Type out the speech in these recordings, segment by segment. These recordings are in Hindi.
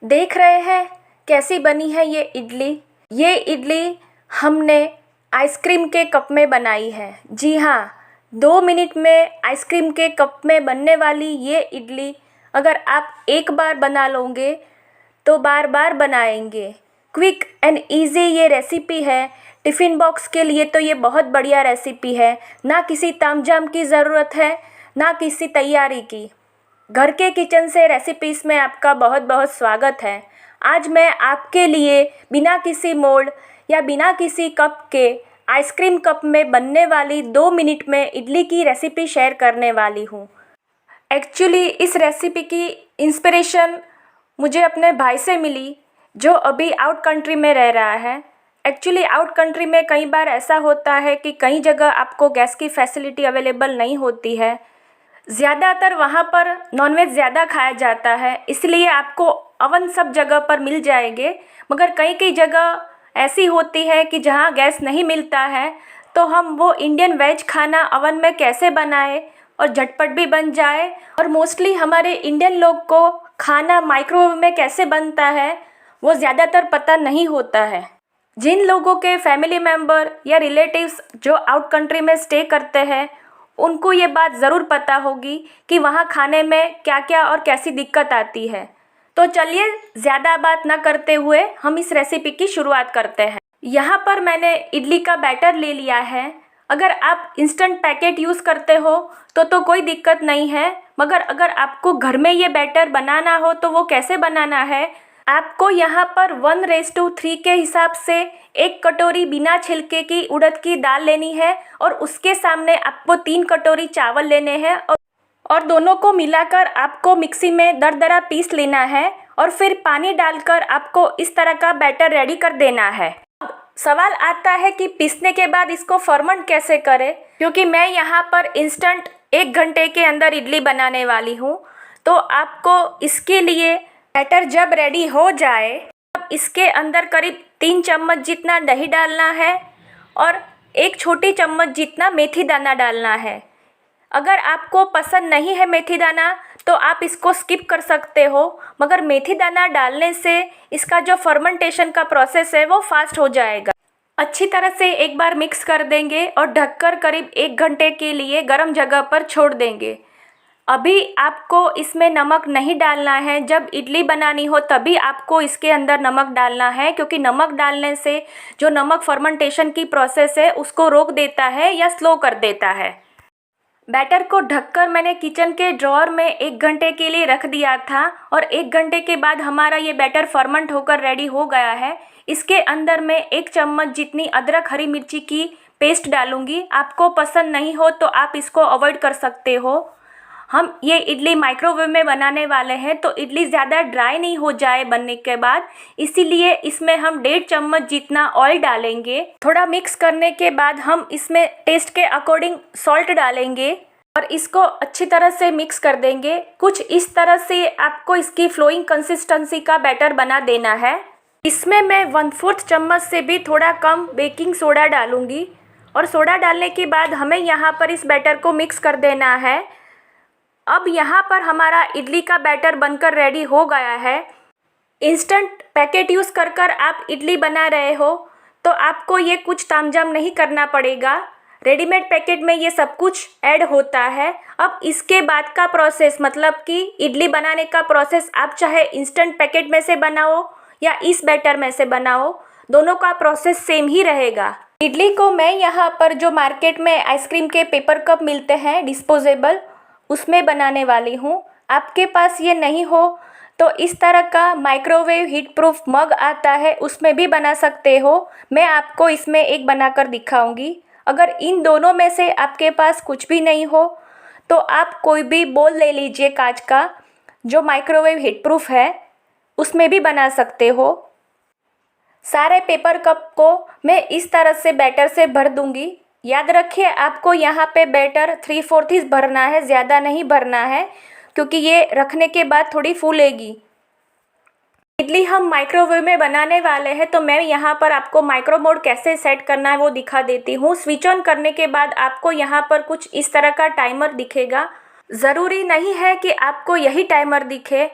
देख रहे हैं कैसी बनी है ये इडली। ये इडली हमने आइसक्रीम के कप में बनाई है। जी हाँ, 2 मिनट में आइसक्रीम के कप में बनने वाली ये इडली अगर आप एक बार बना लोगे तो बार बार बनाएंगे। क्विक एंड इजी ये रेसिपी है। टिफ़िन बॉक्स के लिए तो ये बहुत बढ़िया रेसिपी है। ना किसी तामझाम की ज़रूरत है, ना किसी तैयारी की। घर के किचन से रेसिपीज़ में आपका बहुत बहुत स्वागत है। आज मैं आपके लिए बिना किसी मोल्ड या बिना किसी कप के आइसक्रीम कप में बनने वाली 2 मिनट में इडली की रेसिपी शेयर करने वाली हूँ। एक्चुअली इस रेसिपी की इंस्पिरेशन मुझे अपने भाई से मिली, जो अभी आउट कंट्री में रह रहा है। एक्चुअली आउट कंट्री में कई बार ऐसा होता है कि कई जगह आपको गैस की फैसिलिटी अवेलेबल नहीं होती है। ज़्यादातर वहाँ पर नॉनवेज ज़्यादा खाया जाता है, इसलिए आपको अवन सब जगह पर मिल जाएंगे। मगर कई कई जगह ऐसी होती है कि जहाँ गैस नहीं मिलता है, तो हम वो इंडियन वेज खाना अवन में कैसे बनाएं और झटपट भी बन जाए। और मोस्टली हमारे इंडियन लोग को खाना माइक्रोवेव में कैसे बनता है वो ज़्यादातर पता नहीं होता है। जिन लोगों के फैमिली मेम्बर या रिलेटिव्स जो आउट कंट्री में स्टे करते हैं, उनको ये बात ज़रूर पता होगी कि वहाँ खाने में क्या क्या और कैसी दिक्कत आती है। तो चलिए ज़्यादा बात ना करते हुए हम इस रेसिपी की शुरुआत करते हैं। यहाँ पर मैंने इडली का बैटर ले लिया है। अगर आप इंस्टेंट पैकेट यूज़ करते हो तो कोई दिक्कत नहीं है, मगर अगर आपको घर में ये बैटर बनाना हो तो वो कैसे बनाना है। आपको यहाँ पर 1:3 के हिसाब से 1 कटोरी बिना छिलके की उड़द की दाल लेनी है और उसके सामने आपको 3 कटोरी चावल लेने हैं और दोनों को मिलाकर आपको मिक्सी में दरदरा पीस लेना है और फिर पानी डालकर आपको इस तरह का बैटर रेडी कर देना है। अब सवाल आता है कि पीसने के बाद इसको फर्मेंट कैसे करें, क्योंकि मैं यहाँ पर इंस्टेंट 1 घंटे के अंदर इडली बनाने वाली हूँ। तो आपको इसके लिए बैटर जब रेडी हो जाए तब इसके अंदर करीब 3 चम्मच जितना दही डालना है और 1 छोटी चम्मच जितना मेथी दाना डालना है। अगर आपको पसंद नहीं है मेथी दाना तो आप इसको स्किप कर सकते हो, मगर मेथी दाना डालने से इसका जो फर्मेंटेशन का प्रोसेस है वो फास्ट हो जाएगा। अच्छी तरह से एक बार मिक्स कर देंगे और ढककर करीब 1 घंटे के लिए गर्म जगह पर छोड़ देंगे। अभी आपको इसमें नमक नहीं डालना है, जब इडली बनानी हो तभी आपको इसके अंदर नमक डालना है, क्योंकि नमक डालने से जो नमक फर्मेंटेशन की प्रोसेस है उसको रोक देता है या स्लो कर देता है। बैटर को ढककर मैंने किचन के ड्रॉअर में 1 घंटे के लिए रख दिया था और 1 घंटे के बाद हमारा ये बैटर फर्मेंट होकर रेडी हो गया है। इसके अंदर मैं 1 चम्मच जितनी अदरक हरी मिर्ची की पेस्ट डालूंगी। आपको पसंद नहीं हो तो आप इसको अवॉइड कर सकते हो। हम ये इडली माइक्रोवेव में बनाने वाले हैं तो इडली ज़्यादा ड्राई नहीं हो जाए बनने के बाद, इसीलिए इसमें हम 1.5 चम्मच जितना ऑयल डालेंगे। थोड़ा मिक्स करने के बाद हम इसमें टेस्ट के अकॉर्डिंग सॉल्ट डालेंगे और इसको अच्छी तरह से मिक्स कर देंगे। कुछ इस तरह से आपको इसकी फ्लोइंग कंसिस्टेंसी का बैटर बना देना है। इसमें मैं 1/4 चम्मच से भी थोड़ा कम बेकिंग सोडा डालूंगी और सोडा डालने के बाद हमें यहाँ पर इस बैटर को मिक्स कर देना है। अब यहाँ पर हमारा इडली का बैटर बनकर रेडी हो गया है। इंस्टेंट पैकेट यूज़ कर कर आप इडली बना रहे हो तो आपको ये कुछ तामझाम नहीं करना पड़ेगा। रेडीमेड पैकेट में ये सब कुछ ऐड होता है। अब इसके बाद का प्रोसेस, मतलब कि इडली बनाने का प्रोसेस, आप चाहे इंस्टेंट पैकेट में से बनाओ या इस बैटर में से बनाओ, दोनों का प्रोसेस सेम ही रहेगा। इडली को मैं यहाँ पर जो मार्केट में आइसक्रीम के पेपर कप मिलते हैं डिस्पोजेबल, उसमें बनाने वाली हूँ। आपके पास ये नहीं हो तो इस तरह का माइक्रोवेव हीट प्रूफ मग आता है, उसमें भी बना सकते हो। मैं आपको इसमें एक बनाकर दिखाऊंगी। अगर इन दोनों में से आपके पास कुछ भी नहीं हो तो आप कोई भी बोल ले लीजिए कांच का, जो माइक्रोवेव हीट प्रूफ है, उसमें भी बना सकते हो। सारे पेपर कप को मैं इस तरह से बैटर से भर दूंगी। याद रखिए आपको यहाँ पे बैटर 3/4 भरना है, ज़्यादा नहीं भरना है, क्योंकि ये रखने के बाद थोड़ी फूलेगी। इडली हम माइक्रोवेव में बनाने वाले हैं तो मैं यहाँ पर आपको माइक्रो मोड कैसे सेट करना है वो दिखा देती हूँ। स्विच ऑन करने के बाद आपको यहाँ पर कुछ इस तरह का टाइमर दिखेगा। ज़रूरी नहीं है कि आपको यही टाइमर दिखे,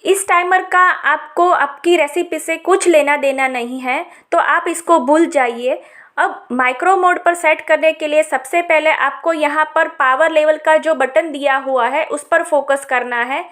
इस टाइमर का आपको आपकी रेसिपी से कुछ लेना देना नहीं है, तो आप इसको भूल जाइए। अब माइक्रो मोड पर सेट करने के लिए सबसे पहले आपको यहाँ पर पावर लेवल का जो बटन दिया हुआ है उस पर फोकस करना है।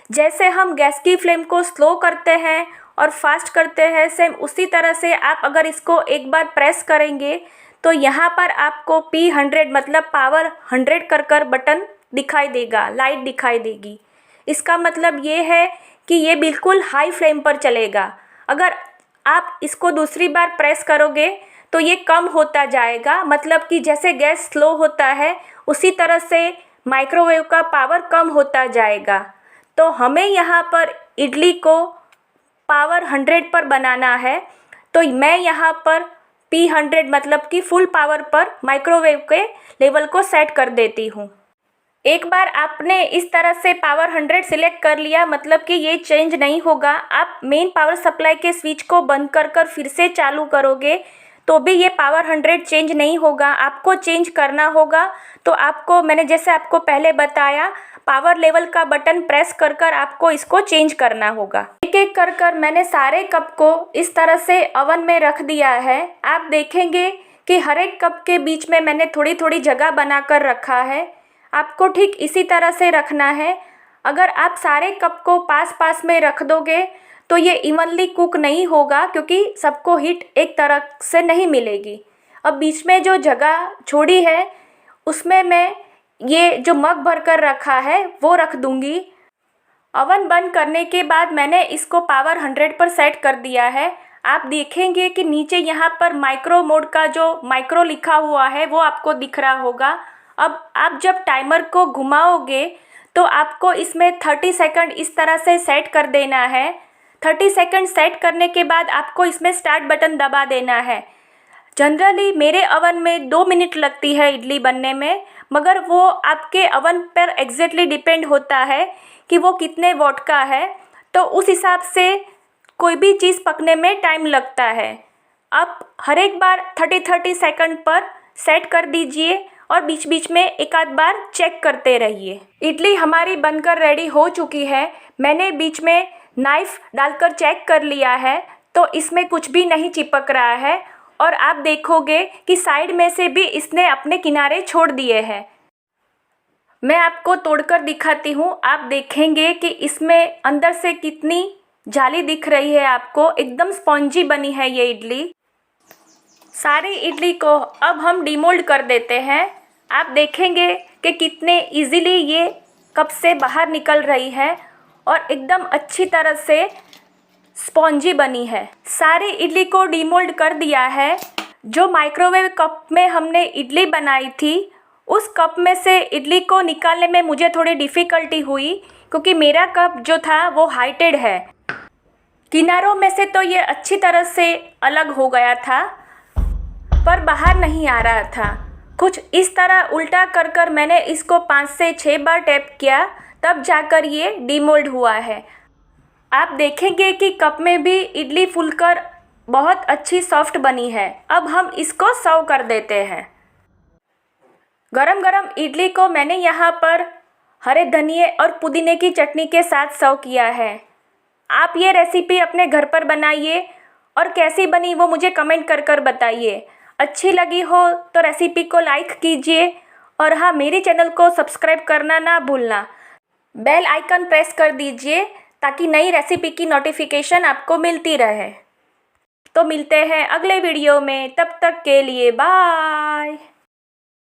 जैसे हम गैस की फ्लेम को स्लो करते हैं और फास्ट करते हैं, सेम उसी तरह से आप अगर इसको एक बार प्रेस करेंगे तो यहाँ पर आपको P100 मतलब पावर 100 कर बटन दिखाई देगा, लाइट दिखाई देगी। इसका मतलब ये है कि ये बिल्कुल हाई फ्लेम पर चलेगा। अगर आप इसको दूसरी बार प्रेस करोगे तो ये कम होता जाएगा, मतलब कि जैसे गैस स्लो होता है उसी तरह से माइक्रोवेव का पावर कम होता जाएगा। तो हमें यहाँ पर इडली को पावर 100 पर बनाना है, तो मैं यहाँ पर P100 मतलब कि फुल पावर पर माइक्रोवेव के लेवल को सेट कर देती हूँ। एक बार आपने इस तरह से पावर 100 सिलेक्ट कर लिया, मतलब कि ये चेंज नहीं होगा। आप मेन पावर सप्लाई के स्विच को बंद कर फिर से चालू करोगे तो भी ये पावर 100 चेंज नहीं होगा। आपको चेंज करना होगा तो आपको, मैंने जैसे आपको पहले बताया, पावर लेवल का बटन प्रेस कर आपको इसको चेंज करना होगा। एक एक कर मैंने सारे कप को इस तरह से ओवन में रख दिया है। आप देखेंगे कि हर एक कप के बीच में मैंने थोड़ी थोड़ी जगह बना कर रखा है। आपको ठीक इसी तरह से रखना है। अगर आप सारे कप को पास पास में रख दोगे तो ये इवनली कुक नहीं होगा, क्योंकि सबको हीट एक तरह से नहीं मिलेगी। अब बीच में जो जगह छोड़ी है उसमें मैं ये जो मग भर कर रखा है वो रख दूँगी। ओवन बंद करने के बाद मैंने इसको पावर 100 पर सेट कर दिया है। आप देखेंगे कि नीचे यहाँ पर माइक्रो मोड का जो माइक्रो लिखा हुआ है वो आपको दिख रहा होगा। अब आप जब टाइमर को घुमाओगे तो आपको इसमें 30 सेकंड इस तरह से सेट कर देना है। 30 सेकंड सेट करने के बाद आपको इसमें स्टार्ट बटन दबा देना है। जनरली मेरे ओवन में 2 मिनट लगती है इडली बनने में, मगर वो आपके ओवन पर एग्जैक्टली डिपेंड होता है कि वो कितने वॉट का है, तो उस हिसाब से कोई भी चीज़ पकने में टाइम लगता है। आप हर एक बार 30 सेकंड पर सेट कर दीजिए और बीच बीच में एक आध बार चेक करते रहिए। इडली हमारी बनकर रेडी हो चुकी है। मैंने बीच में नाइफ़ डालकर चेक कर लिया है तो इसमें कुछ भी नहीं चिपक रहा है, और आप देखोगे कि साइड में से भी इसने अपने किनारे छोड़ दिए हैं। मैं आपको तोड़कर दिखाती हूँ। आप देखेंगे कि इसमें अंदर से कितनी जाली दिख रही है आपको। एकदम स्पॉन्जी बनी है ये इडली। सारी इडली को अब हम डिमोल्ड कर देते हैं। आप देखेंगे कि कितने इजीली ये कप से बाहर निकल रही है और एकदम अच्छी तरह से स्पॉन्जी बनी है। सारी इडली को डिमोल्ड कर दिया है। जो माइक्रोवेव कप में हमने इडली बनाई थी उस कप में से इडली को निकालने में मुझे थोड़ी डिफ़िकल्टी हुई, क्योंकि मेरा कप जो था वो हाइटेड है। किनारों में से तो ये अच्छी तरह से अलग हो गया था पर बाहर नहीं आ रहा था। कुछ इस तरह उल्टा कर मैंने इसको 5 से 6 बार टैप किया, तब जाकर ये डिमोल्ड हुआ है। आप देखेंगे कि कप में भी इडली फूलकर बहुत अच्छी सॉफ्ट बनी है। अब हम इसको सर्व कर देते हैं। गरम गरम इडली को मैंने यहाँ पर हरे धनिए और पुदीने की चटनी के साथ सर्व किया है। आप ये रेसिपी अपने घर पर बनाइए और कैसी बनी वो मुझे कमेंट कर बताइए। अच्छी लगी हो तो रेसिपी को लाइक कीजिए, और हाँ, मेरे चैनल को सब्सक्राइब करना ना भूलना। बेल आइकन प्रेस कर दीजिए ताकि नई रेसिपी की नोटिफिकेशन आपको मिलती रहे। तो मिलते हैं अगले वीडियो में, तब तक के लिए बाय।